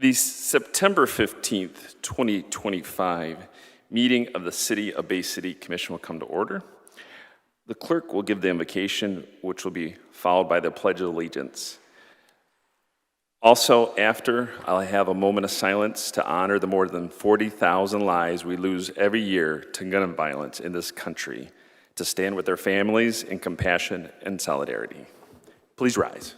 The September 15th, 2025 meeting of the City of Bay City Commission will come to order. The clerk will give the invocation, which will be followed by the Pledge of Allegiance. Also, after, I'll have a moment of silence to honor the more than 40,000 lives we lose every year to gun violence in this country, to stand with their families in compassion and solidarity. Please rise.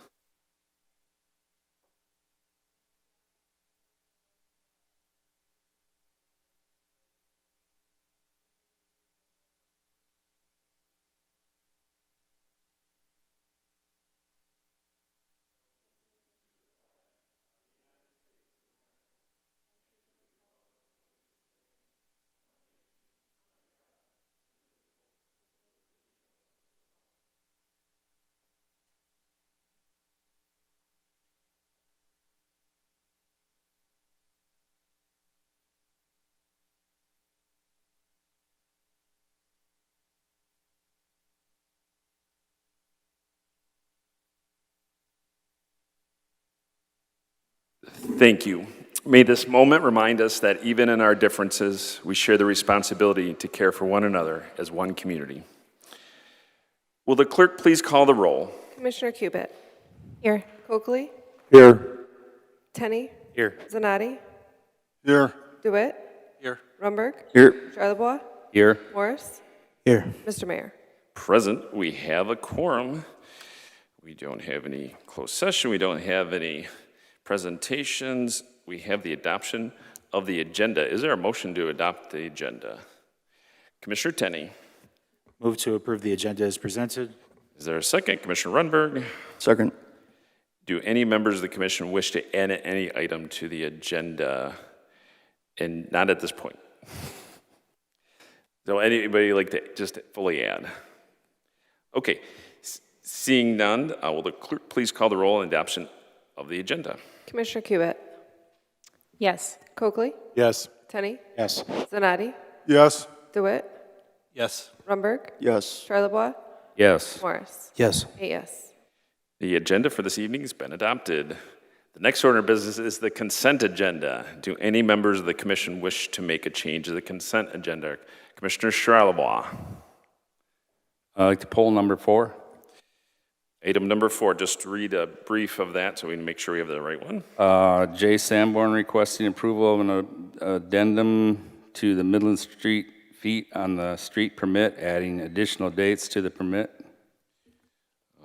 Thank you. May this moment remind us that even in our differences, we share the responsibility to care for one another as one community. Will the clerk please call the roll? Commissioner Cubit. Here. Coakley. Here. Tenney. Here. Zanatti. Here. DeWitt. Here. Rumberg. Here. Charlebois. Here. Morris. Here. Mr. Mayor. Present, we have a quorum. We don't have any closed session. We don't have any presentations. We have the adoption of the agenda. Is there a motion to adopt the agenda? Commissioner Tenney. Move to approve the agenda as presented. Is there a second? Commissioner Runberg. Second. Do any members of the commission wish to add any item to the agenda? And not at this point. So anybody like to just fully add? Okay, seeing none, will the clerk please call the roll on adoption of the agenda? Commissioner Cubit. Yes. Coakley. Yes. Tenney. Yes. Zanatti. Yes. DeWitt. Yes. Rumberg. Yes. Charlebois. Yes. Morris. Yes. 8 yes. The agenda for this evening has been adopted. The next order of business is the consent agenda. Do any members of the commission wish to make a change to the consent agenda? Commissioner Charlebois. I'd like to pull number 4. Item number 4, just read a brief of that so we can make sure we have the right one. Jay Sanborn requesting approval of an addendum to the Midland Street feet on the street permit, adding additional dates to the permit.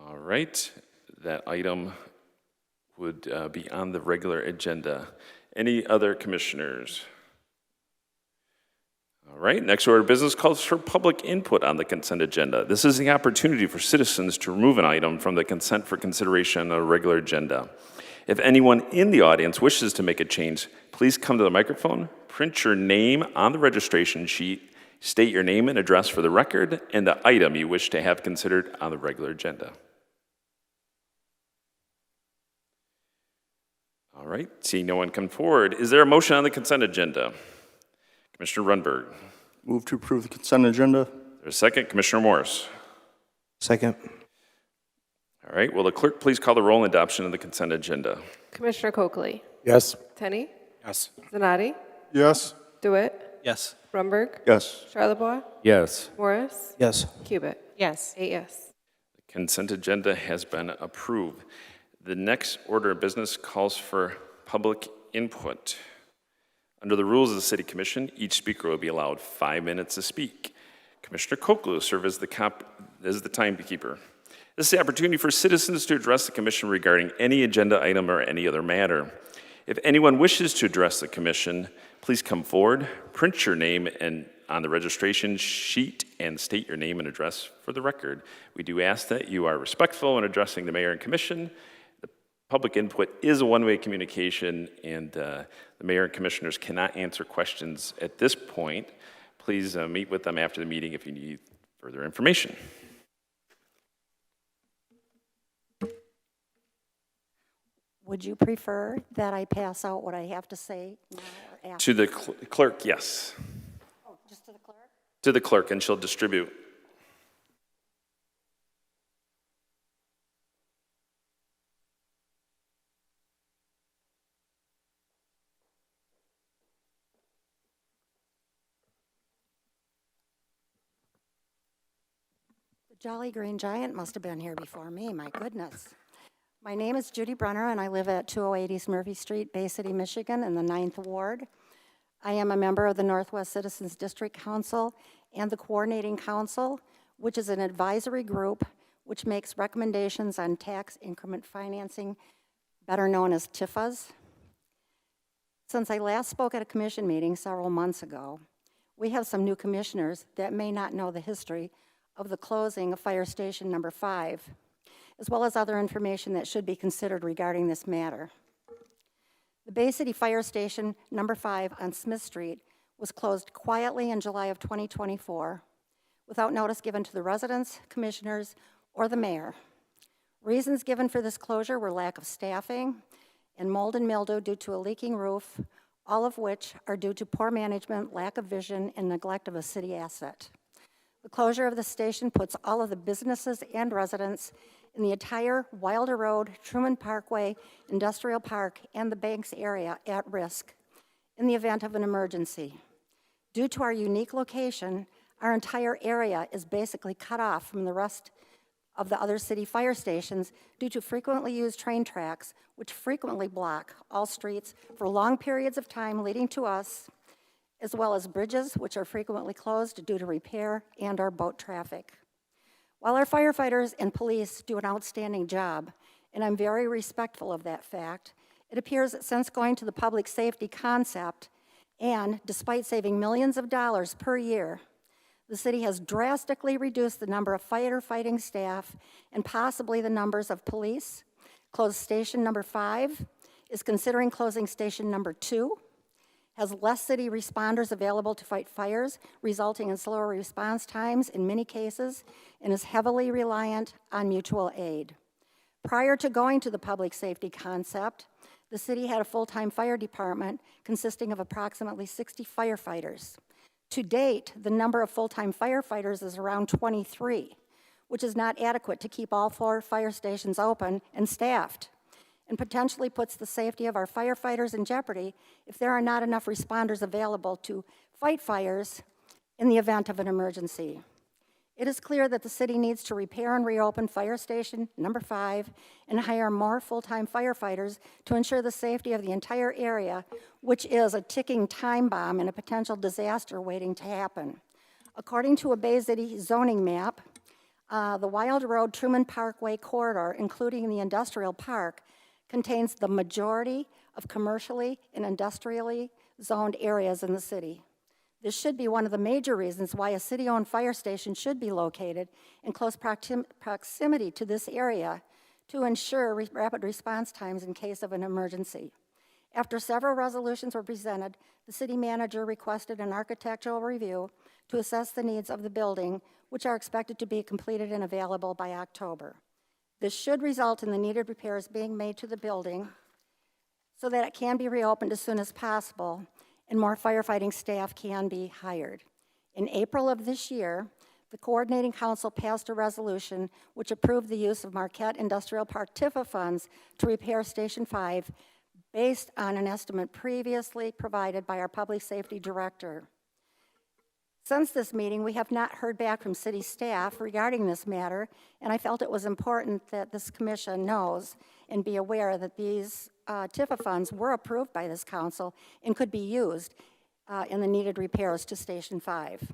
All right, that item would be on the regular agenda. Any other commissioners? All right, next order of business calls for public input on the consent agenda. This is the opportunity for citizens to remove an item from the consent for consideration on a regular agenda. If anyone in the audience wishes to make a change, please come to the microphone, print your name on the registration sheet, state your name and address for the record, and the item you wish to have considered on the regular agenda. All right, seeing no one come forward, is there a motion on the consent agenda? Commissioner Runberg. Move to approve the consent agenda. There's a second. Commissioner Morris. Second. All right, will the clerk please call the roll on adoption of the consent agenda? Commissioner Coakley. Yes. Tenney. Yes. Zanatti. Yes. DeWitt. Yes. Rumberg. Yes. Charlebois. Yes. Morris. Yes. Cubit. Yes. 8 yes. The consent agenda has been approved. The next order of business calls for public input. Under the rules of the City Commission, each speaker will be allowed 5 minutes to speak. Commissioner Coakley will serve as the timekeeper. This is the opportunity for citizens to address the Commission regarding any agenda item or any other matter. If anyone wishes to address the Commission, please come forward, print your name on the registration sheet, and state your name and address for the record. We do ask that you are respectful when addressing the Mayor and Commission. Public input is a one-way communication, and the Mayor and Commissioners cannot answer questions at this point. Please meet with them after the meeting if you need further information. Would you prefer that I pass out what I have to say now or after? To the clerk, yes. Oh, just to the clerk? To the clerk, and she'll distribute. The Jolly Green Giant must have been here before me, my goodness. My name is Judy Brenner, and I live at 208 East Murphy Street, Bay City, Michigan, in the 9th Ward. I am a member of the Northwest Citizens District Council and the Coordinating Council, which is an advisory group which makes recommendations on tax increment financing, better known as TIFAs. Since I last spoke at a commission meeting several months ago, we have some new commissioners that may not know the history of the closing of Fire Station Number 5, as well as other information that should be considered regarding this matter. The Bay City Fire Station Number 5 on Smith Street was closed quietly in July of 2024 without notice given to the residents, commissioners, or the mayor. Reasons given for this closure were lack of staffing and mold and mildew due to a leaking roof, all of which are due to poor management, lack of vision, and neglect of a city asset. The closure of the station puts all of the businesses and residents in the entire Wilder Road, Truman Parkway, Industrial Park, and the Banks area at risk in the event of an emergency. Due to our unique location, our entire area is basically cut off from the rest of the other city fire stations due to frequently used train tracks, which frequently block all streets for long periods of time leading to us, as well as bridges, which are frequently closed due to repair and our boat traffic. While our firefighters and police do an outstanding job, and I'm very respectful of that fact, it appears that since going to the public safety concept, and despite saving millions of dollars per year, the city has drastically reduced the number of firefighting staff and possibly the numbers of police, closed station number 5, is considering closing station number 2, has less city responders available to fight fires, resulting in slower response times in many cases, and is heavily reliant on mutual aid. Prior to going to the public safety concept, the city had a full-time fire department consisting of approximately 60 firefighters. To date, the number of full-time firefighters is around 23, which is not adequate to keep all 4 fire stations open and staffed, and potentially puts the safety of our firefighters in jeopardy if there are not enough responders available to fight fires in the event of an emergency. It is clear that the city needs to repair and reopen Fire Station Number 5 and hire more full-time firefighters to ensure the safety of the entire area, which is a ticking time bomb and a potential disaster waiting to happen. According to a Bay City zoning map, the Wild Road Truman Parkway corridor, including the industrial park, contains the majority of commercially and industrially zoned areas in the city. This should be one of the major reasons why a city-owned fire station should be located in close proximity to this area to ensure rapid response times in case of an emergency. After several resolutions were presented, the city manager requested an architectural review to assess the needs of the building, which are expected to be completed and available by October. This should result in the needed repairs being made to the building so that it can be reopened as soon as possible and more firefighting staff can be hired. In April of this year, the Coordinating Council passed a resolution which approved the use of Marquette Industrial Park TIFA funds to repair Station 5 based on an estimate previously provided by our Public Safety Director. Since this meeting, we have not heard back from city staff regarding this matter, and I felt it was important that this commission knows and be aware that these TIFA funds were approved by this council and could be used in the needed repairs to Station 5.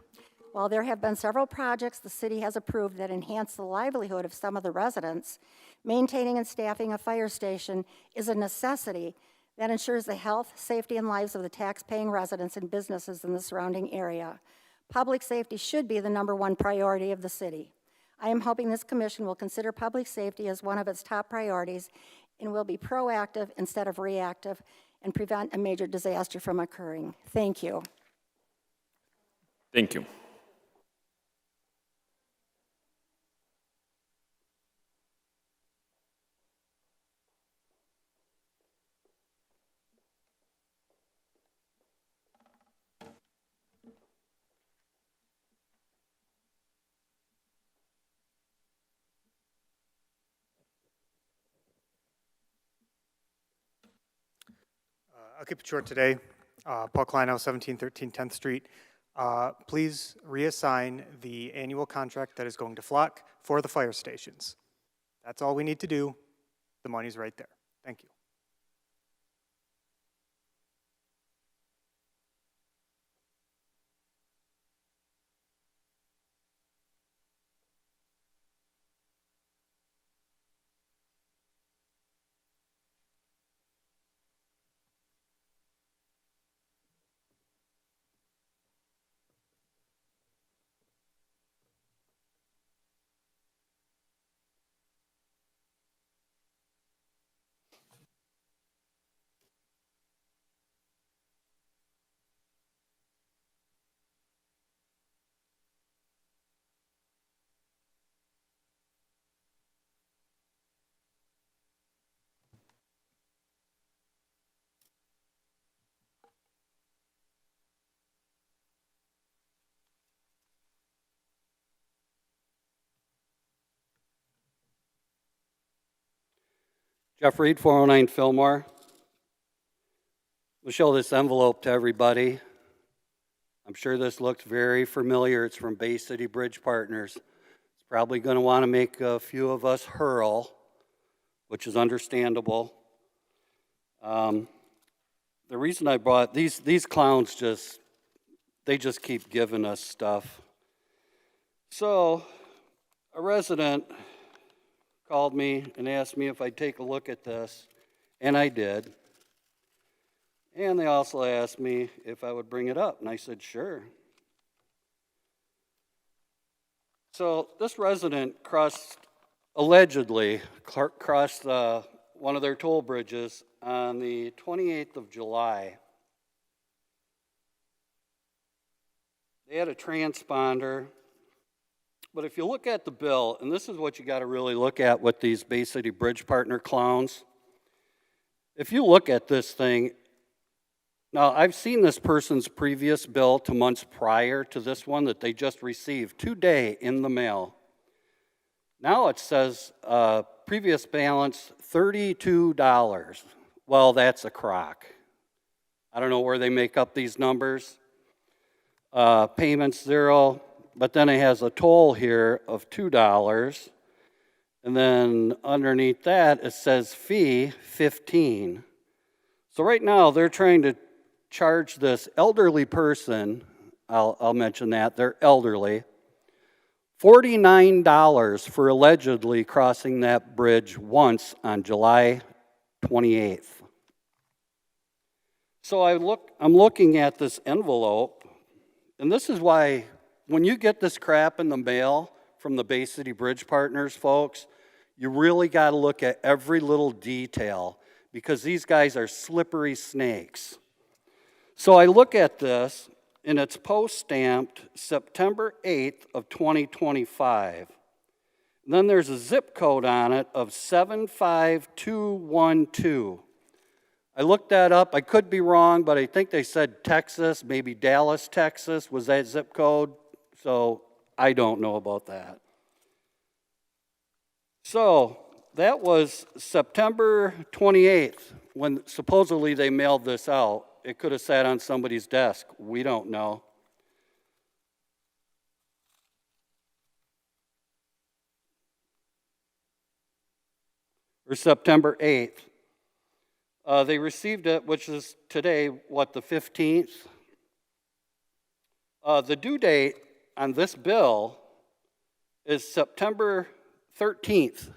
While there have been several projects the city has approved that enhance the livelihood of some of the residents, maintaining and staffing a fire station is a necessity that ensures the health, safety, and lives of the tax-paying residents and businesses in the surrounding area. Public safety should be the #1 priority of the city. I am hoping this commission will consider public safety as one of its top priorities and will be proactive instead of reactive and prevent a major disaster from occurring. Thank you. Thank you. I'll keep it short today. Paul Kleinow, 1713 10th Street. Please reassign the annual contract that is going to Flock for the fire stations. That's all we need to do. The money's right there. Thank you. Jeff Reed, 409 Fillmore. We'll show this envelope to everybody. I'm sure this looks very familiar. It's from Bay City Bridge Partners. It's probably going to want to make a few of us hurl, which is understandable. The reason I brought these clowns they just keep giving us stuff. So a resident called me and asked me if I'd take a look at this, and I did. And they also asked me if I would bring it up, and I said, sure. So this resident allegedly crossed one of their toll bridges on the 28th of July. They had a transponder. But if you look at the bill, and this is what you got to really look at with these Bay City Bridge Partner clowns. If you look at this thing, now I've seen this person's previous bill to months prior to this one that they just received today in the mail. Now it says previous balance $32. Well, that's a crock. I don't know where they make up these numbers. Payments $0. But then it has a toll here of $2, and then underneath that it says fee $15. So right now they're trying to charge this elderly person, I'll mention that, they're elderly, $49 for allegedly crossing that bridge once on July 28th. So I'm looking at this envelope, and this is why when you get this crap in the mail from the Bay City Bridge Partners, folks, you really got to look at every little detail because these guys are slippery snakes. So I look at this, and it's post-stamped September 8th of 2025. And then there's a zip code on it of 75212. I looked that up. I could be wrong, but I think they said Texas, maybe Dallas, Texas was that zip code. So I don't know about that. So that was September 28th when supposedly they mailed this out. It could have sat on somebody's desk. We don't know. Or September 8th. They received it, which is today, the 15th? The due date on this bill is September 13th.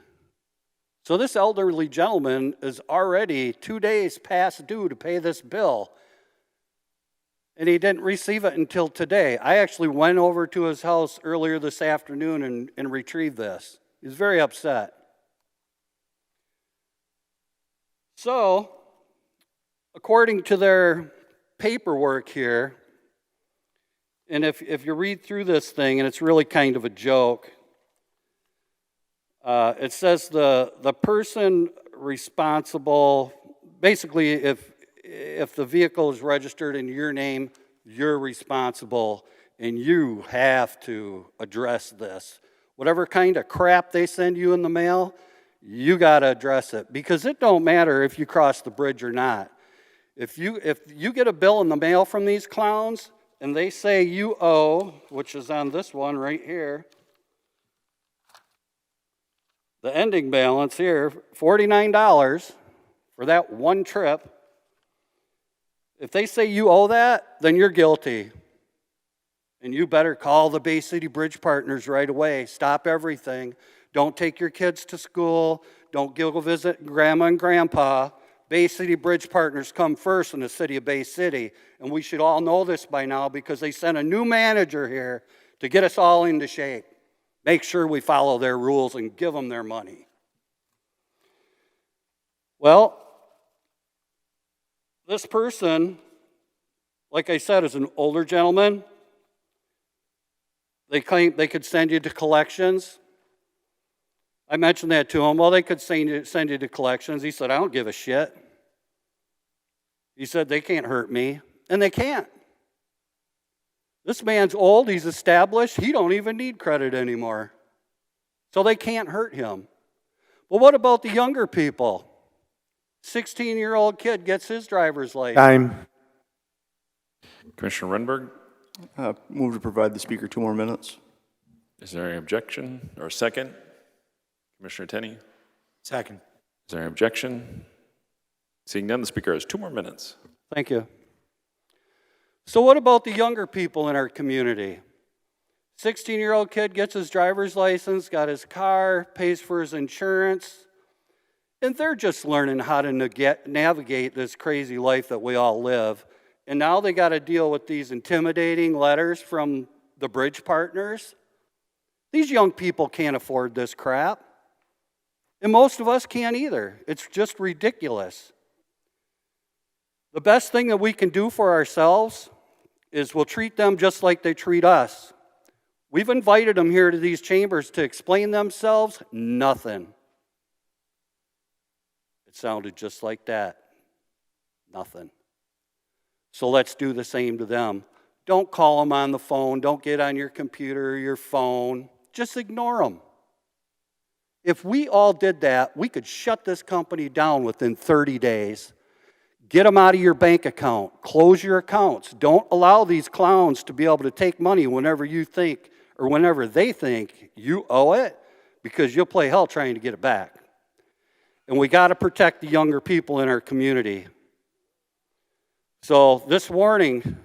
So this elderly gentleman is already 2 days past due to pay this bill. And he didn't receive it until today. I actually went over to his house earlier this afternoon and retrieved this. He was very upset. So, according to their paperwork here, and if you read through this thing, and it's really kind of a joke, it says the person responsible, basically if the vehicle is registered in your name, you're responsible and you have to address this. Whatever kind of crap they send you in the mail, you got to address it because it don't matter if you cross the bridge or not. If you get a bill in the mail from these clowns and they say you owe, which is on this one right here, The ending balance here, $49 for that one trip. If they say you owe that, then you're guilty. And you better call the Bay City Bridge Partners right away. Stop everything. Don't take your kids to school. Don't go visit grandma and grandpa. Bay City Bridge Partners come first in the city of Bay City. And we should all know this by now because they sent a new manager here to get us all into shape. Make sure we follow their rules and give them their money. Well, this person, like I said, is an older gentleman. They claim they could send you to collections. I mentioned that to him. Well, they could send you to collections. He said, I don't give a shit. He said, they can't hurt me. And they can't. This man's old. He's established. He don't even need credit anymore. So they can't hurt him. But what about the younger people? 16-year-old kid gets his driver's license. Time. Commissioner Renberg, Move to provide the speaker 2 more minutes. is there any objection or second? Commissioner Tenney, Second. is there any objection? Seeing none, the speaker has 2 more minutes. Thank you. So what about the younger people in our community? 16-year-old kid gets his driver's license, got his car, pays for his insurance, and they're just learning how to navigate this crazy life that we all live. And now they got to deal with these intimidating letters from the bridge partners. These young people can't afford this crap. And most of us can't either. It's just ridiculous. The best thing that we can do for ourselves is we'll treat them just like they treat us. We've invited them here to these chambers to explain themselves. Nothing. It sounded just like that. Nothing. So let's do the same to them. Don't call them on the phone. Don't get on your computer or your phone. Just ignore them. If we all did that, we could shut this company down within 30 days. Get them out of your bank account. Close your accounts. Don't allow these clowns to be able to take money whenever you think or whenever they think you owe it, because you'll play hell trying to get it back. And we got to protect the younger people in our community. So this warning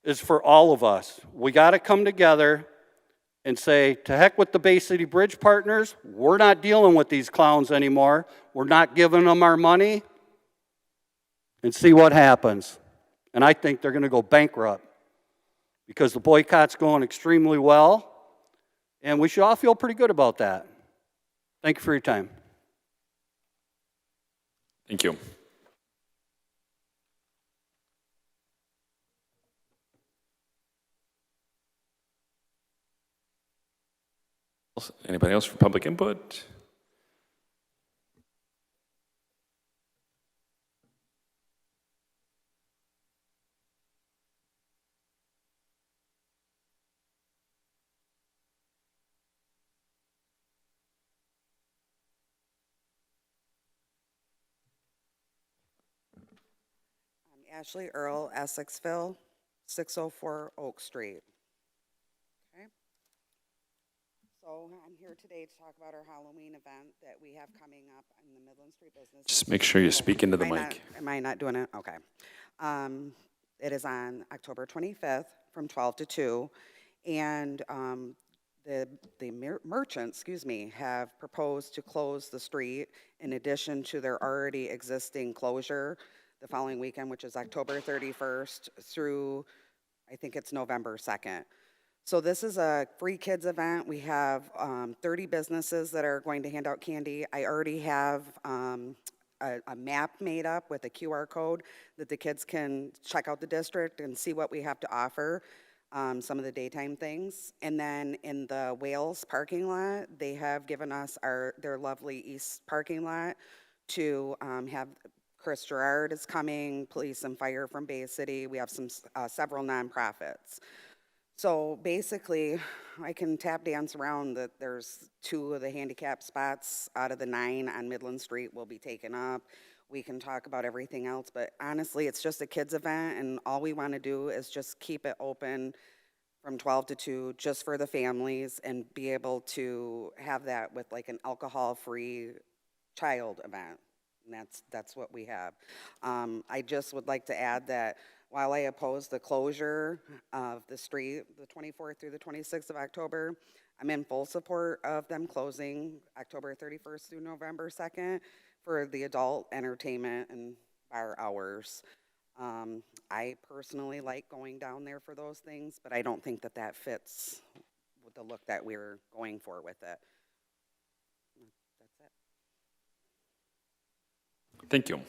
is for all of us. We got to come together and say, to heck with the Bay City Bridge Partners. We're not dealing with these clowns anymore. We're not giving them our money. And see what happens. And I think they're going to go bankrupt because the boycott's going extremely well. And we should all feel pretty good about that. Thank you for your time. Thank you. Anybody else for public input? Ashley Earl, Essexville, 604 Oak Street. Okay. So I'm here today to talk about our Halloween event that we have coming up in the Midland Street Business. Just make sure you speak into the Am I mic. am I not doing it? Okay. It is on October 25th from 12 to 2. And the merchants, have proposed to close the street in addition to their already existing closure the following weekend, which is October 31st through, I think it's November 2nd. So this is a free kids event. We have 30 businesses that are going to hand out candy. I already have a map made up with a QR code that the kids can check out the district and see what we have to offer, some of the daytime things. And then in the Wales parking lot, they have given us their lovely east parking lot to have. Chris Gerard is coming, police and fire from Bay City. We have several nonprofits. So basically, I can tap dance around that there's 2 of the handicap spots out of the 9 on Midland Street will be taken up. We can talk about everything else, but honestly, it's just a kids event, and all we want to do is just keep it open from 12 to 2, just for the families, and be able to have that with like an alcohol-free child event. And that's what we have. I just would like to add that while I oppose the closure of the street, the 24th through the 26th of October, I'm in full support of them closing October 31st through November 2nd for the adult entertainment and bar hours. I personally like going down there for those things, but I don't think that that fits with the look that we're going for with it. That's it. Thank you.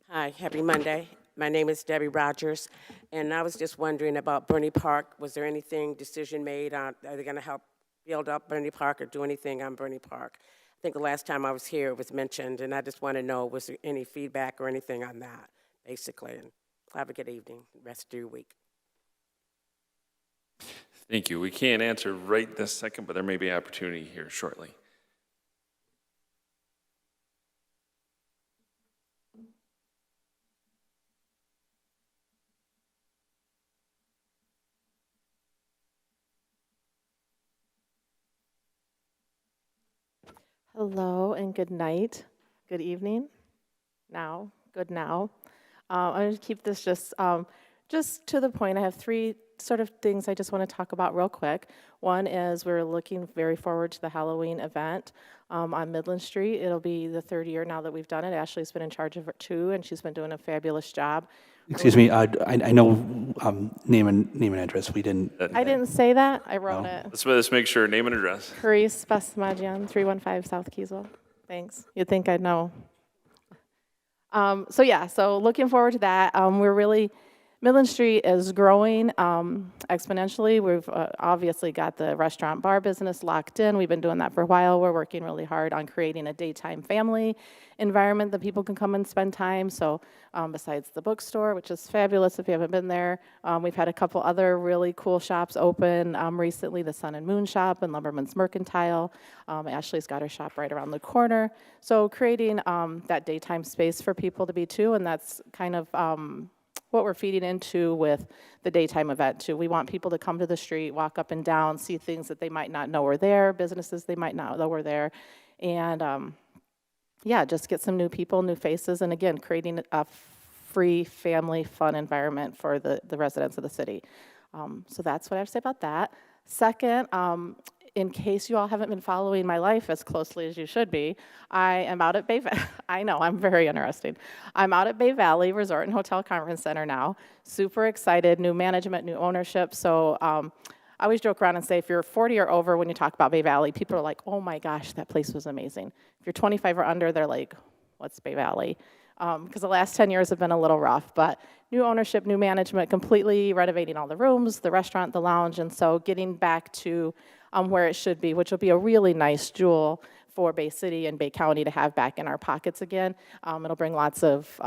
Hi, happy Monday. My name is Debbie Rogers, and I was just wondering about Bernie Park. Was there anything decision made on, are they going to help build up Bernie Park or do anything on Bernie Park? I think the last time I was here it was mentioned, and I just want to know, was there any feedback or anything on that, basically? And have a good evening, rest of your week. Thank you. We can't answer right this second, but there may be opportunity here shortly. Hello and good night, good evening, now, good now. I'm going to keep this just to the point. I have three sort of things I just want to talk about real quick. One is we're looking very forward to the Halloween event on Midland Street. It'll be the third year now that we've done it. Ashley's been in charge of it too, and she's been doing a fabulous job. Excuse me, I know name and address. We didn't. I didn't say that. I wrote it. Let's make sure, name and address. Carice Basmajian, 315 South Keysville. Thanks. You'd think I'd know. So looking forward to that. Midland Street is growing exponentially. We've obviously got the restaurant bar business locked in. We've been doing that for a while. We're working really hard on creating a daytime family environment that people can come and spend time. So besides the bookstore, which is fabulous if you haven't been there, we've had a couple other really cool shops open recently, the Sun and Moon Shop and Lumberman's Mercantile. Ashley's got her shop right around the corner. So creating that daytime space for people to be too, and that's kind of what we're feeding into with the daytime event too. We want people to come to the street, walk up and down, see things that they might not know are there, businesses they might not know are there, and just get some new people, new faces, and again, creating a free family fun environment for the residents of the city. So that's what I have to say about that. Second, in case you all haven't been following my life as closely as you should be, I am out at Bay Valley. I know, I'm very interesting. I'm out at Bay Valley Resort and Hotel Conference Center now. Super excited, new management, new ownership. So I always joke around and say, if you're 40 or over when you talk about Bay Valley, people are like, oh my gosh, that place was amazing. If you're 25 or under, they're like, what's Bay Valley? Because the last 10 years have been a little rough, but new ownership, new management, completely renovating all the rooms, the restaurant, the lounge, and so getting back to where it should be, which will be a really nice jewel for Bay City and Bay County to have back in our pockets again. It'll bring lots of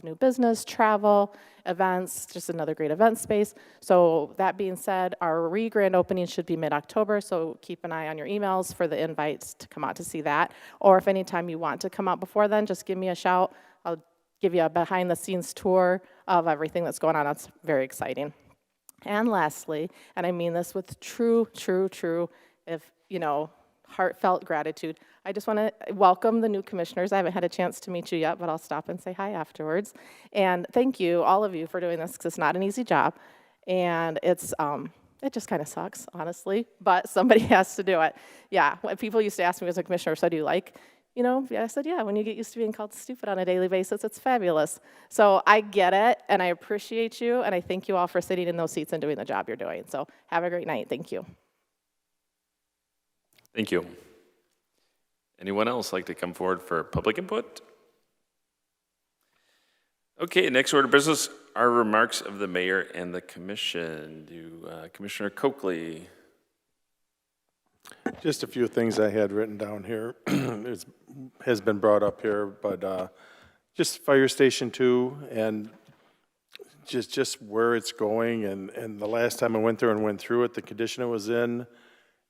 new business, travel, events, just another great event space. So that being said, our grand opening should be mid-October, so keep an eye on your emails for the invites to come out to see that. Or if anytime you want to come out before then, just give me a shout. I'll give you a behind-the-scenes tour of everything that's going on. That's very exciting. And lastly, and I mean this with true, heartfelt gratitude, I just want to welcome the new commissioners. I haven't had a chance to meet you yet, but I'll stop and say hi afterwards. And thank you, all of you, for doing this, because it's not an easy job. And it just kind of sucks, honestly, but somebody has to do it. Yeah, when people used to ask me as a commissioner, so do you like, I said, yeah, when you get used to being called stupid on a daily basis, it's fabulous. So I get it, and I appreciate you, and I thank you all for sitting in those seats and doing the job you're doing. So have a great night. Thank you. Thank you. Anyone else like to come forward for public input? Okay, next order of business are remarks of the mayor and the commission. Commissioner Coakley. Just a few things I had written down here. It has been brought up here, but just Fire Station 2 and just where it's going. And the last time I went there and went through it, the condition it was in,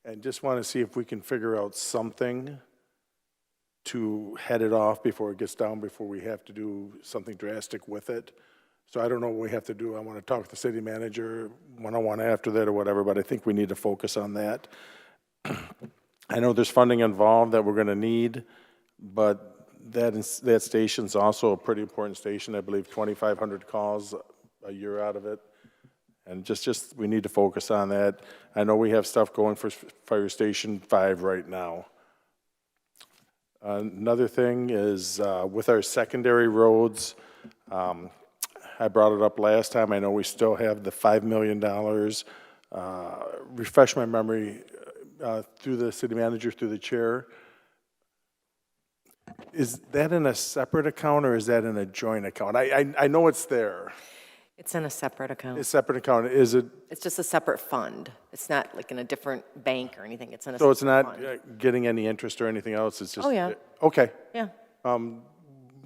and just want to see if we can figure out something to head it off before it gets down, before we have to do something drastic with it. So I don't know what we have to do. I want to talk to the city manager one-on-one after that or whatever, but I think we need to focus on that. I know there's funding involved that we're going to need, but that station's also a pretty important station. I believe 2,500 calls a year out of it. And just we need to focus on that. I know we have stuff going for Fire Station 5 right now. Another thing is with our secondary roads, I brought it up last time. I know we still have the $5 million. Refresh my memory through the city manager, through the chair. Is that in a separate account or is that in a joint account? I know it's there. It's in a separate account. It's a separate account. Is it? It's just a separate fund. It's not like in a different bank or anything. It's in a So separate it's fund. not getting any interest or anything else? It's just. Oh, yeah. Okay. Yeah.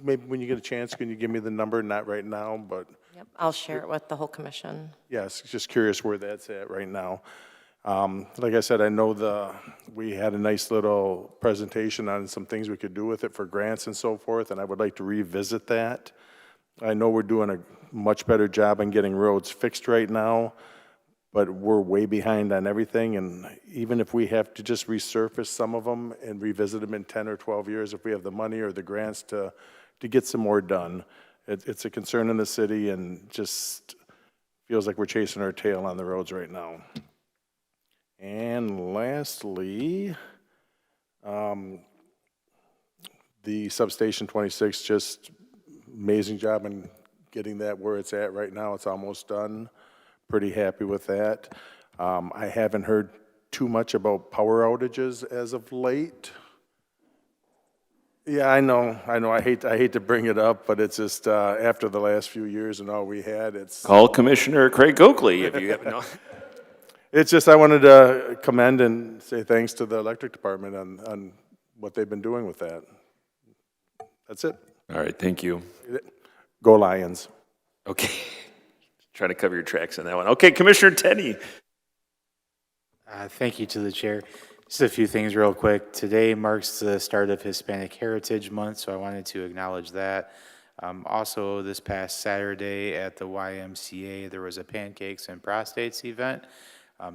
Maybe when you get a chance, can you give me the number? Not right now, but. Yep. I'll share it with the whole commission. Yes, just curious where that's at right now. Like I said, I know we had a nice little presentation on some things we could do with it for grants and so forth, and I would like to revisit that. I know we're doing a much better job on getting roads fixed right now, but we're way behind on everything, and even if we have to just resurface some of them and revisit them in 10 or 12 years, if we have the money or the grants to get some more done, it's a concern in the city and just feels like we're chasing our tail on the roads right now. And lastly, the substation 26, just amazing job in getting that where it's at right now. It's almost done. Pretty happy with that. I haven't heard too much about power outages as of late. Yeah, I know. I hate to bring it up, but it's just after the last few years and all we had, it's. Call Commissioner Craig Coakley if you have no. It's just I wanted to commend and say thanks to the electric department on what they've been doing with that. That's it. All right, thank you. Go Lions. Okay. Try to cover your tracks on that one. Okay, Commissioner Tenney. Thank you to the chair. Just a few things real quick. Today marks the start of Hispanic Heritage Month, so I wanted to acknowledge that. Also, this past Saturday at the YMCA, there was a Pancakes and Prostates event,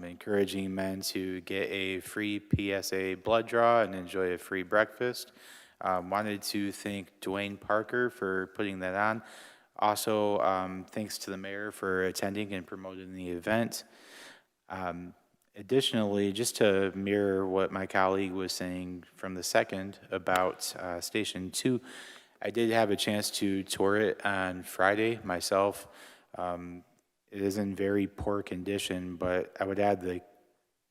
encouraging men to get a free PSA blood draw and enjoy a free breakfast. Wanted to thank Dwayne Parker for putting that on. Also, thanks to the mayor for attending and promoting the event. Additionally, just to mirror what my colleague was saying from the second about Station 2, I did have a chance to tour it on Friday myself. It is in very poor condition, but I would add the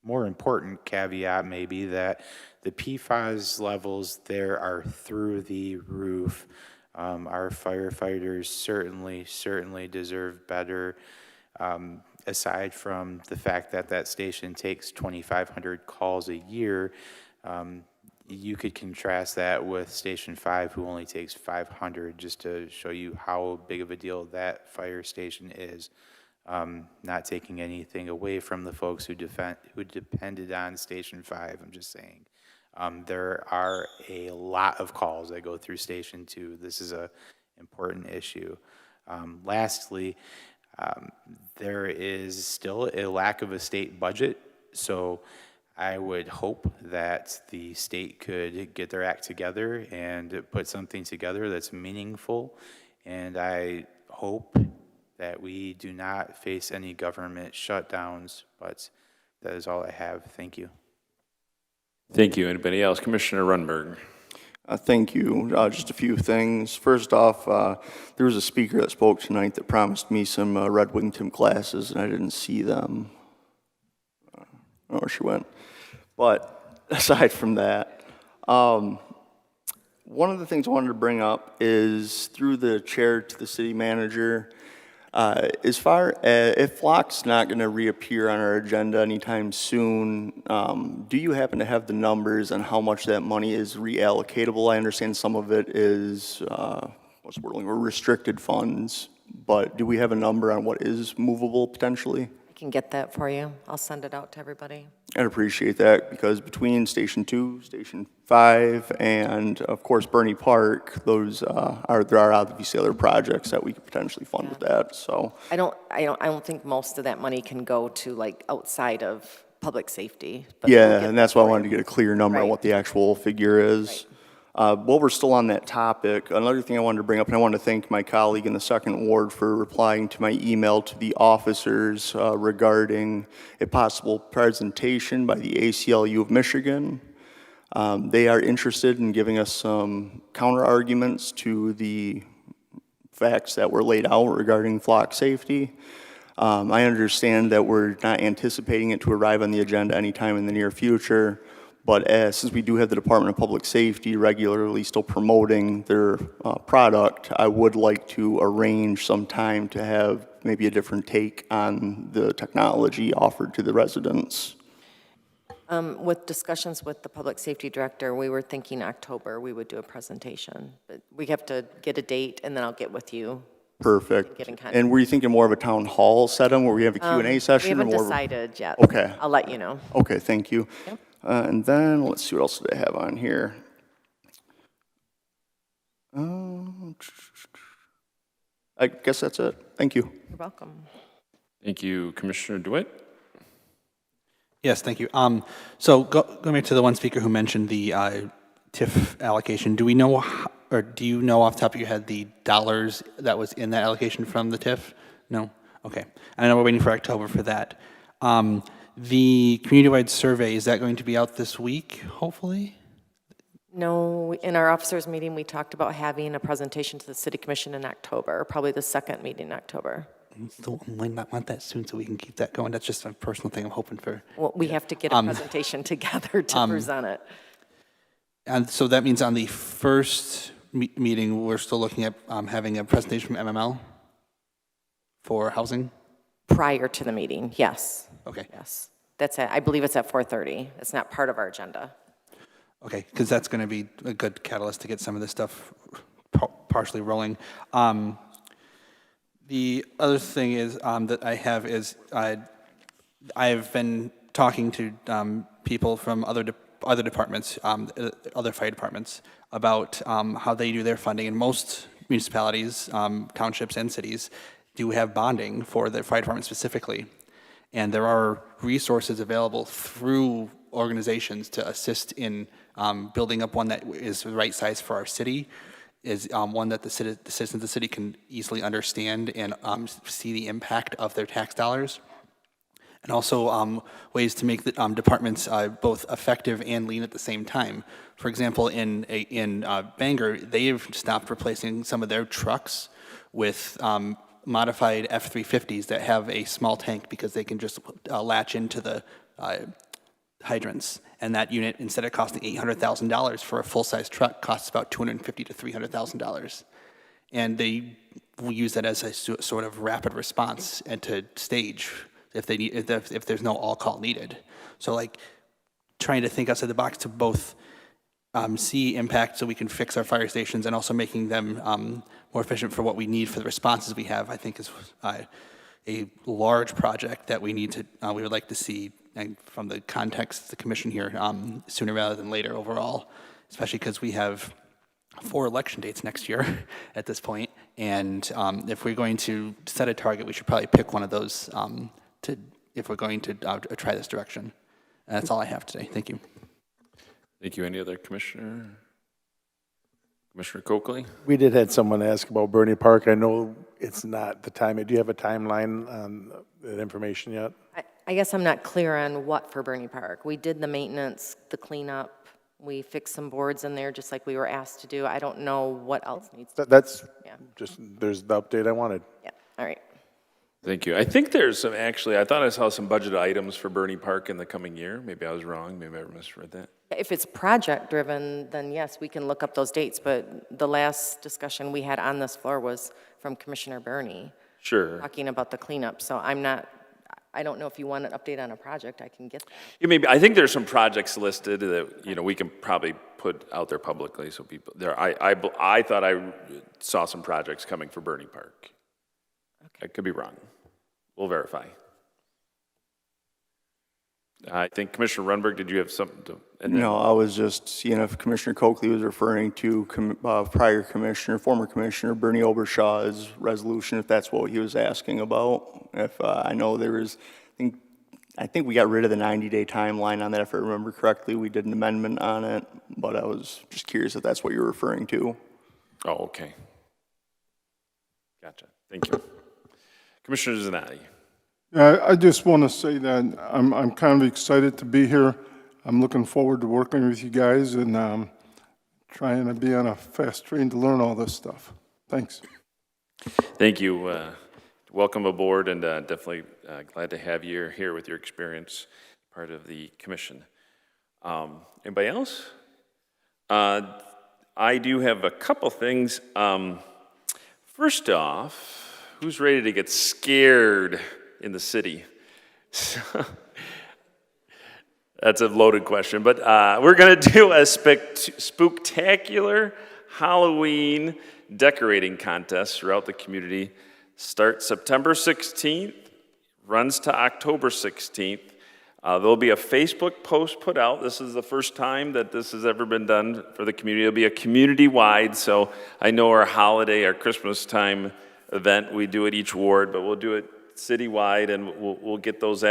more important caveat maybe that the PFAS levels there are through the roof. Our firefighters certainly deserve better. Aside from the fact that that station takes 2,500 calls a year, you could contrast that with Station 5, who only takes 500, just to show you how big of a deal that fire station is. Not taking anything away from the folks who depended on Station 5, I'm just saying. There are a lot of calls that go through Station 2. This is an important issue. Lastly, there is still a lack of a state budget, so I would hope that the state could get their act together and put something together that's meaningful, and I hope that we do not face any government shutdowns, but that is all I have. Thank you. Thank you. Anybody else? Commissioner Runberg. Thank you. Just a few things. First off, there was a speaker that spoke tonight that promised me some Red Wington glasses, and I didn't see them. I don't know where she went. But aside from that, One of the things I wanted to bring up is through the chair to the city manager, as far as if Flock's not going to reappear on our agenda anytime soon, do you happen to have the numbers on how much that money is reallocatable? I understand some of it is, restricted funds, but do we have a number on what is movable potentially? I can get that for you. I'll send it out to everybody. I'd appreciate that because between Station 2, Station 5, and of course Bernie Park, there are obviously other projects that we could potentially fund with that. So I don't think most of that money can go to like outside of public safety. But we'll yeah, get and that's why I for wanted to you. get a clear number on Right. what the actual figure is. While we're still on that topic, another thing I wanted to bring up, and I want to thank my colleague in the second ward for replying to my email to the officers regarding a possible presentation by the ACLU of Michigan. They are interested in giving us some counter arguments to the facts that were laid out regarding flock safety. I understand that we're not anticipating it to arrive on the agenda anytime in the near future. But since we do have the Department of Public Safety regularly still promoting their product, I would like to arrange some time to have maybe a different take on the technology offered to the residents. With discussions with the public safety director, we were thinking October we would do a presentation. But we have to get a date, and then I'll get with you. Perfect. Get in contact. And were you thinking more of a town hall setting where we have a Q&A session? We haven't or more of a- decided yet. Okay. I'll let you know. Okay, thank you. Yep. And then, let's see, what else did I have on here? I guess that's it. Thank you. You're welcome. Thank you, Commissioner DeWitt. Yes, thank you. So going back to the one speaker who mentioned the TIF allocation, do we know, or do you know off the top of your head the dollars that was in that allocation from the TIF? No? Okay. I know we're waiting for October for that. The community-wide survey, is that going to be out this week, hopefully? No, in our officers meeting, we talked about having a presentation to the city commission in October, probably the second meeting in October. So I might not want that soon so we can keep that going. That's just a personal thing I'm hoping for. Well, we have to get a presentation together to present it. And so that means on the first meeting, we're still looking at having a presentation from MML for housing? Prior to the meeting, yes. Okay. Yes. That's it. I believe it's at 4:30. It's not part of our agenda. Okay, because that's going to be a good catalyst to get some of this stuff partially rolling. The other thing is that I have is I've been talking to people from other departments, other fire departments, about how they do their funding. And most municipalities, townships, and cities do have bonding for their fire department specifically. And there are resources available through organizations to assist in building up one that is the right size for our city, is one that the citizens of the city can easily understand and see the impact of their tax dollars. And also ways to make the departments both effective and lean at the same time. For example, in Bangor, they've stopped replacing some of their trucks with modified F-350s that have a small tank because they can just latch into the hydrants. And that unit, instead of costing $800,000 for a full-size truck, costs about $250,000 to $300,000. And they will use that as a sort of rapid response and to stage if they need, if there's no all-call needed. So like trying to think outside the box to both see impact so we can fix our fire stations and also making them more efficient for what we need for the responses we have, I think is a large project that we need to, we would like to see from the context of the commission here sooner rather than later overall, especially because we have 4 election dates next year at this point. And if we're going to set a target, we should probably pick one of those if we're going to try this direction. And that's all I have today. Thank you. Thank you. Any other commissioner? Commissioner Coakley? We did have someone ask about Bernie Park. I know it's not the time. Do you have a timeline on that information yet? I guess I'm not clear on what for Bernie Park. We did the maintenance, the cleanup. We fixed some boards in there just like we were asked to do. I don't know what else needs to be. That's Yeah. just, there's the update I wanted. Yeah, all right. Thank you. I think there's some, actually, I thought I saw some budget items for Bernie Park in the coming year. Maybe I was wrong, maybe I misread that. If it's project-driven, then yes, we can look up those dates, but the last discussion we had on this floor was from Commissioner Burney. Sure. Talking about the cleanup, so I don't know if you want an update on a project, I can get that. Yeah, maybe, I think there's some projects listed that, you know, we can probably put out there publicly, so people, I thought I saw some projects coming for Bernie Park. Okay. I could be wrong. We'll verify. I think Commissioner Runberg, did you have something to? No, I was just seeing if Commissioner Coakley was referring to former Commissioner Bernie Obershaw's resolution, if that's what he was asking about. If I know there was, I think we got rid of the 90-day timeline on that, if I remember correctly. We did an amendment on it, but I was just curious if that's what you're referring to. Oh, okay. Gotcha. Thank you. Commissioner Zanotti. Yeah, I just want to say that I'm kind of excited to be here. I'm looking forward to working with you guys and trying to be on a fast train to learn all this stuff. Thanks. Thank you. Welcome aboard, and definitely glad to have you here with your experience, part of the commission. Anybody else? I do have a couple things. First off, who's ready to get scared in the city? That's a loaded question, but we're going to do a spooktacular Halloween decorating contest throughout the community. Starts September 16th, runs to October 16th. There'll be a Facebook post put out. This is the first time that this has ever been done for the community. It'll be a community-wide, so I know our holiday, our Christmas time event, we do it each ward, but we'll do it citywide, and we'll get those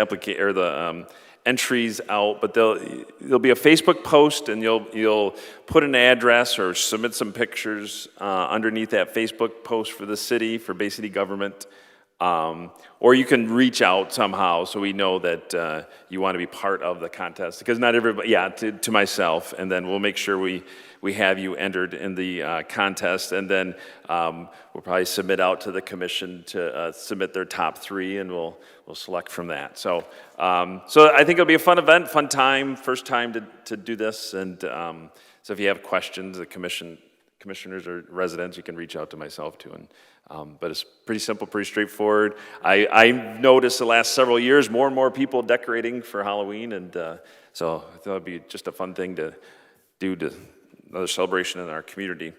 entries out. But there'll be a Facebook post, and you'll put an address or submit some pictures underneath that Facebook post for the city, for Bay City government. Or you can reach out somehow so we know that you want to be part of the contest. Because not everybody, to myself, and then we'll make sure we have you entered in the contest, and then we'll probably submit out to the commission to submit their top 3, and we'll select from that. So I think it'll be a fun event, fun time, first time to do this, and so if you have questions, the commissioners or residents, you can reach out to myself too. But it's pretty simple, pretty straightforward. I've noticed the last several years more and more people decorating for Halloween, and so I thought it'd be just a fun thing to do, another celebration in our community.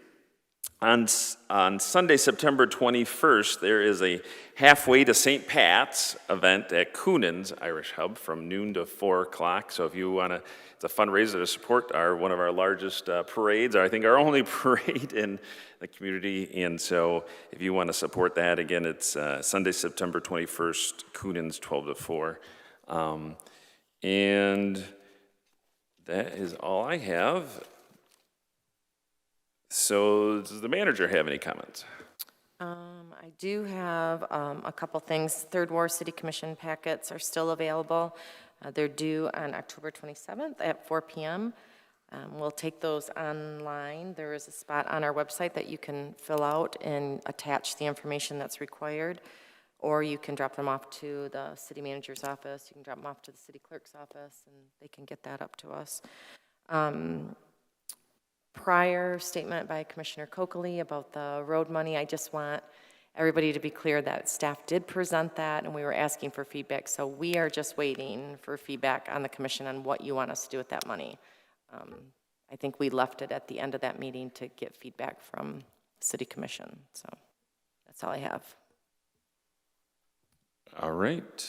On Sunday, September 21st, there is a Halfway to St. Pat's event at Coonan's Irish Hub from noon to 4 o'clock. So if you want to, it's a fundraiser to support one of our largest parades, or I think our only parade in the community. And so if you want to support that, again, it's Sunday, September 21st, Coonan's 12 to 4. And that is all I have. So does the manager have any comments? I do have a couple things. Third Ward City Commission packets are still available. They're due on October 27th at 4 p.m. We'll take those online. There is a spot on our website that you can fill out and attach the information that's required, or you can drop them off to the city manager's office. You can drop them off to the city clerk's office, and they can get that up to us. Prior statement by Commissioner Coakley about the road money, I just want everybody to be clear that staff did present that, and we were asking for feedback. So we are just waiting for feedback on the commission on what you want us to do with that money. I think we left it at the end of that meeting to get feedback from City Commission. So that's all I have. All right.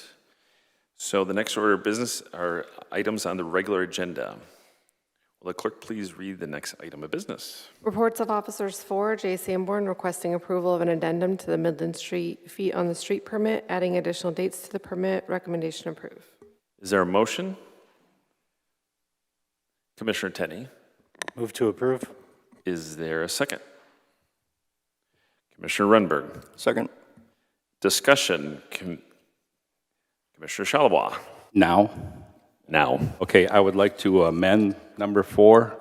So the next order of business are items on the regular agenda. Will the clerk please read the next item of business? Reports of Officers 4, J. Sanborn requesting approval of an addendum to the Midland Street feet on the street permit, adding additional dates to the permit. Recommendation approved. Is there a motion? Commissioner Tenney. Move to approve. Is there a second? Commissioner Runberg. Second. Discussion. Commissioner Charlebois. Now. Okay, I would like to amend number 4.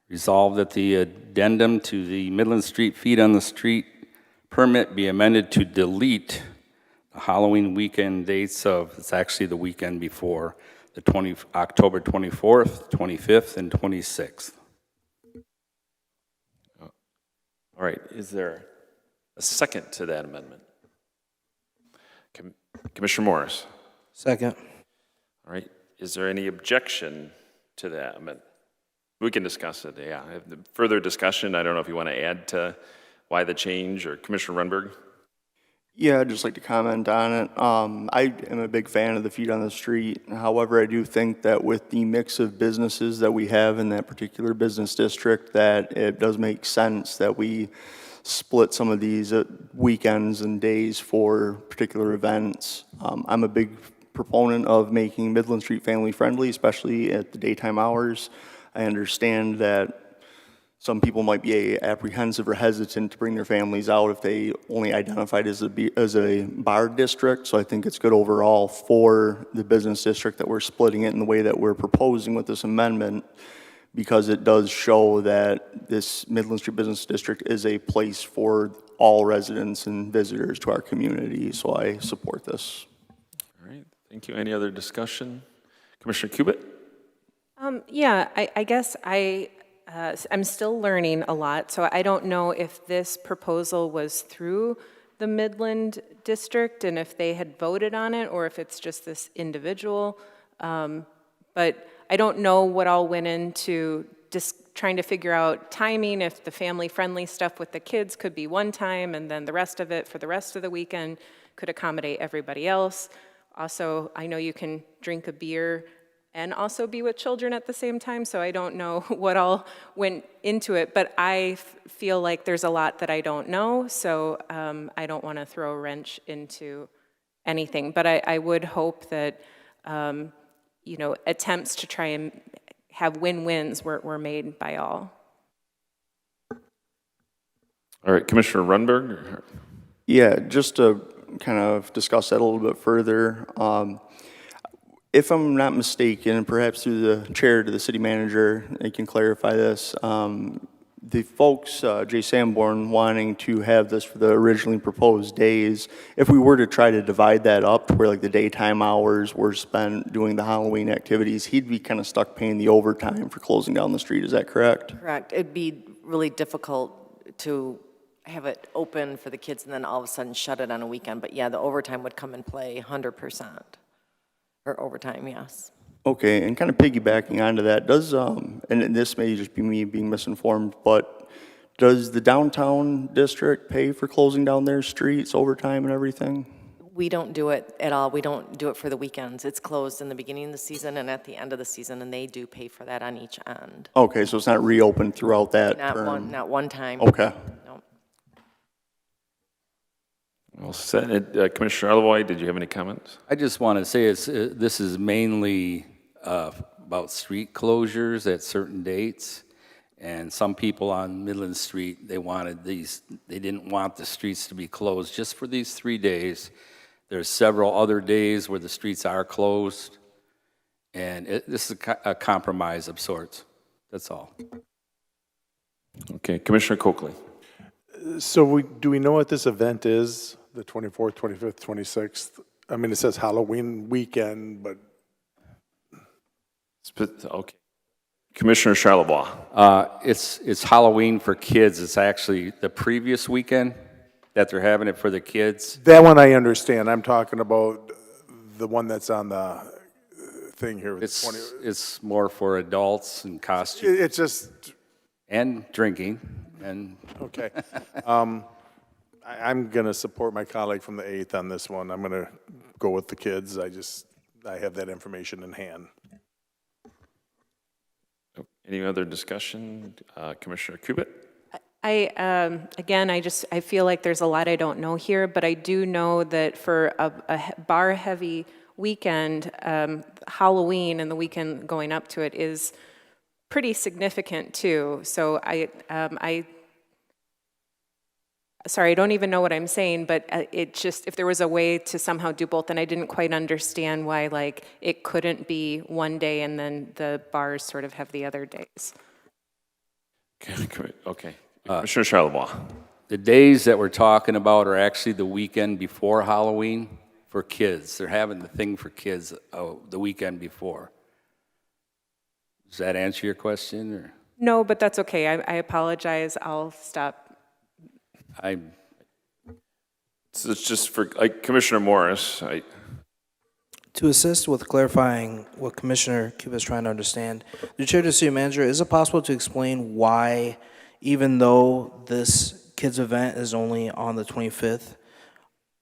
Resolve that the addendum to the Midland Street feet on the street permit be amended to delete the Halloween weekend dates of, it's actually the weekend before, October 24th, 25th, and 26th. All right, is there a second to that amendment? Commissioner Morris? Second. All right, is there any objection to that amendment? We can discuss it, yeah. Further discussion, I don't know if you want to add to why the change, or Commissioner Runberg? Yeah, I'd just like to comment on it. I am a big fan of the feet on the street. However, I do think that with the mix of businesses that we have in that particular business district, that it does make sense that we split some of these weekends and days for particular events. I'm a big proponent of making Midland Street family friendly, especially at the daytime hours. I understand that some people might be apprehensive or hesitant to bring their families out if they only identified as a bar district. So I think it's good overall for the business district that we're splitting it in the way that we're proposing with this amendment, because it does show that this Midland Street Business District is a place for all residents and visitors to our community. So I support this. All right, thank you. Any other discussion? Commissioner Cubitt? Yeah, I guess I'm still learning a lot, so I don't know if this proposal was through the Midland District and if they had voted on it, or if it's just this individual. But I don't know what all went into just trying to figure out timing, if the family-friendly stuff with the kids could be one time, and then the rest of it for the rest of the weekend could accommodate everybody else. Also, I know you can drink a beer and also be with children at the same time, so I don't know what all went into it, but I feel like there's a lot that I don't know, so I don't want to throw a wrench into anything. But I would hope that attempts to try and have win-wins were made by all. All right, Commissioner Runberg? Yeah, just to kind of discuss that a little bit further. If I'm not mistaken, perhaps through the chair to the city manager, they can clarify this. The folks, Jay Sanborn, wanting to have this for the originally proposed days, if we were to try to divide that up to where like the daytime hours were spent doing the Halloween activities, he'd be kind of stuck paying the overtime for closing down the street. Is that correct? Correct. It'd be really difficult to have it open for the kids and then all of a sudden shut it on a weekend. But yeah, the overtime would come in play 100%. Or overtime, yes. Okay, and kind of piggybacking onto that, does, and this may just be me being misinformed, but does the downtown district pay for closing down their streets, overtime and everything? We don't do it at all. We don't do it for the weekends. It's closed in the beginning of the season and at the end of the season, and they do pay for that on each end. Okay, so it's not reopened throughout that term? Not one time. Okay. No. Well said. Commissioner Arlowoy, did you have any comments? I just want to say this is mainly about street closures at certain dates. And some people on Midland Street, they didn't want the streets to be closed just for these 3 days. There's several other days where the streets are closed. And this is a compromise of sorts. That's all. Okay, Commissioner Coakley. So do we know what this event is? The 24th, 25th, 26th? I mean, it says Halloween weekend, but... Okay. Commissioner Charlebois. It's Halloween for kids. It's actually the previous weekend that they're having it for the kids. That one I understand. I'm talking about the one that's on the thing here. It's more for adults and costumes. It's just... And drinking. And okay. I'm going to support my colleague from the 8th on this one. I'm going to go with the kids. I have that information in hand. Any other discussion? Commissioner Cubitt? Again, I feel like there's a lot I don't know here, but I do know that for a bar-heavy weekend, Halloween and the weekend going up to it is pretty significant too. So sorry, I don't even know what I'm saying, but it just, if there was a way to somehow do both, and I didn't quite understand why, like, it couldn't be one day and then the bars sort of have the other days. Okay. Commissioner Charlebois. The days that we're talking about are actually the weekend before Halloween for kids. They're having the thing for kids the weekend before. Does that answer your question, or? No, but that's okay. I apologize. I'll stop. So it's just for, like Commissioner Morris, To assist with clarifying what Commissioner Cuba is trying to understand, the Chair to City Manager, is it possible to explain why, even though this kids event is only on the 25th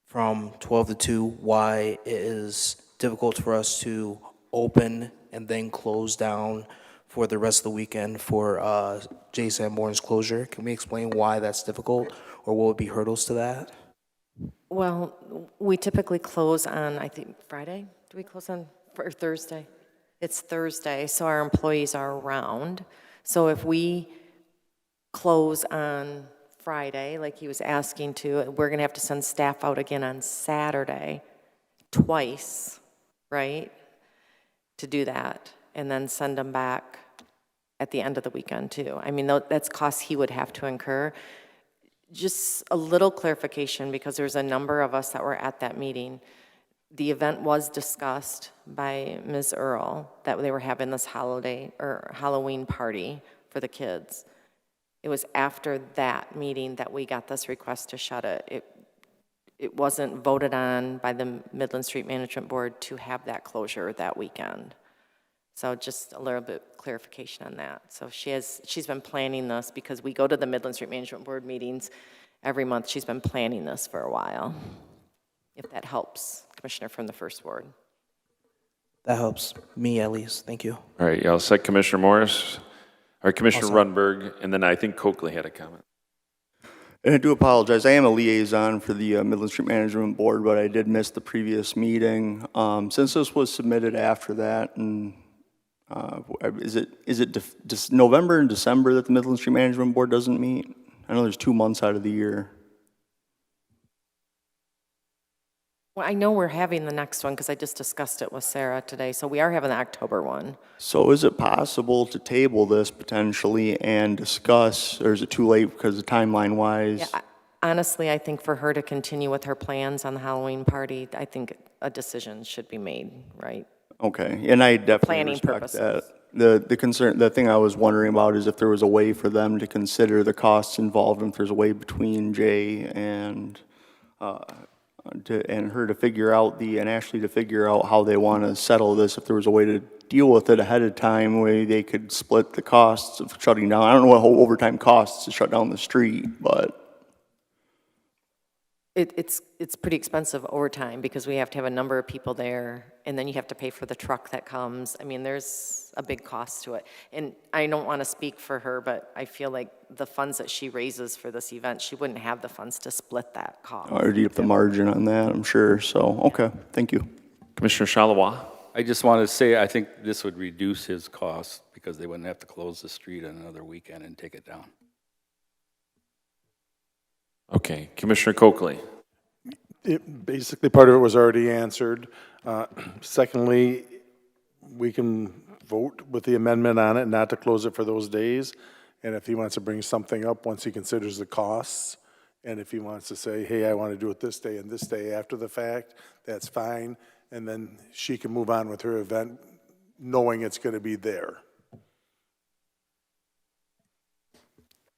from 12 to 2, why it is difficult for us to open and then close down for the rest of the weekend for J. Sanborn's closure? Can we explain why that's difficult, or what would be hurdles to that? Well, we typically close on, I think, Friday? Do we close on, or Thursday? It's Thursday, so our employees are around. So if we close on Friday, like he was asking to, we're going to have to send staff out again on Saturday, twice, right, to do that, and then send them back at the end of the weekend, too. I mean, that's costs he would have to incur. Just a little clarification, because there's a number of us that were at that meeting. The event was discussed by Ms. Earl, that they were having this holiday or Halloween party for the kids. It was after that meeting that we got this request to shut it. It wasn't voted on by the Midland Street Management Board to have that closure that weekend. So just a little bit clarification on that. So she's been planning this, because we go to the Midland Street Management Board meetings every month. She's been planning this for a while, if that helps, Commissioner from the First Ward. That helps me, at least. Thank you. all right, I'll set Commissioner Morris, or Commissioner Rundberg, and then I think Coakley had a comment. And I do apologize. I am a liaison for the Midland Street Management Board, but I did miss the previous meeting. Since this was submitted after that, and is it November and December that the Midland Street Management Board doesn't meet? I know there's 2 months out of the year. Well, I know we're having the next one, because I just discussed it with Sarah today. So we are having the October one. So is it possible to table this potentially and discuss, or is it too late because of timeline-wise? Yeah, honestly, I think for her to continue with her plans on the Halloween party, I think a decision should be made, right? Okay, and I definitely Planning respect purposes. that. The thing I was wondering about is if there was a way for them to consider the costs involved, and if there's a way between Jay and her to figure out and Ashley to figure out how they want to settle this, if there was a way to deal with it ahead of time, where they could split the costs of shutting down. I don't know what whole overtime costs to shut down the street, but It's pretty expensive overtime, because we have to have a number of people there, and then you have to pay for the truck that comes. I mean, there's a big cost to it. And I don't want to speak for her, but I feel like the funds that she raises for this event, she wouldn't have the funds to split that cost. I already up the margin on that, I'm sure. So, okay, thank you. Commissioner Chalawa? I just wanted to say, I think this would reduce his costs, because they wouldn't have to close the street on another weekend and take it down. Okay, Commissioner Coakley. Basically, part of it was already answered. Secondly, we can vote with the amendment on it not to close it for those days. And if he wants to bring something up once he considers the costs, and if he wants to say, hey, I want to do it this day and this day after the fact, that's fine. And then she can move on with her event knowing it's going to be there.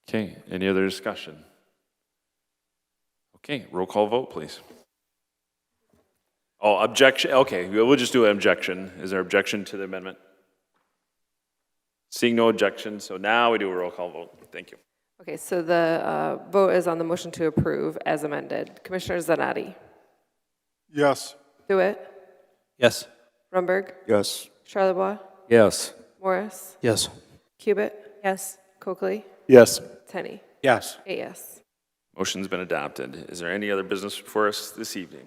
Okay, any other discussion? Okay, roll call vote, please. Oh, objection, okay, we'll just do an objection. Is there objection to the amendment? Seeing no objection, so now we do a roll call vote. Thank you. Okay, so the vote is on the motion to approve as amended. Commissioner Zanotti? Yes. Dewitt? Yes. Rumberg? Yes. Charlebois? Yes. Morris? Yes. Cubit? Yes. Coakley? Yes. Tenney? Yes. 8 yes. Motion's been adopted. Is there any other business before us this evening?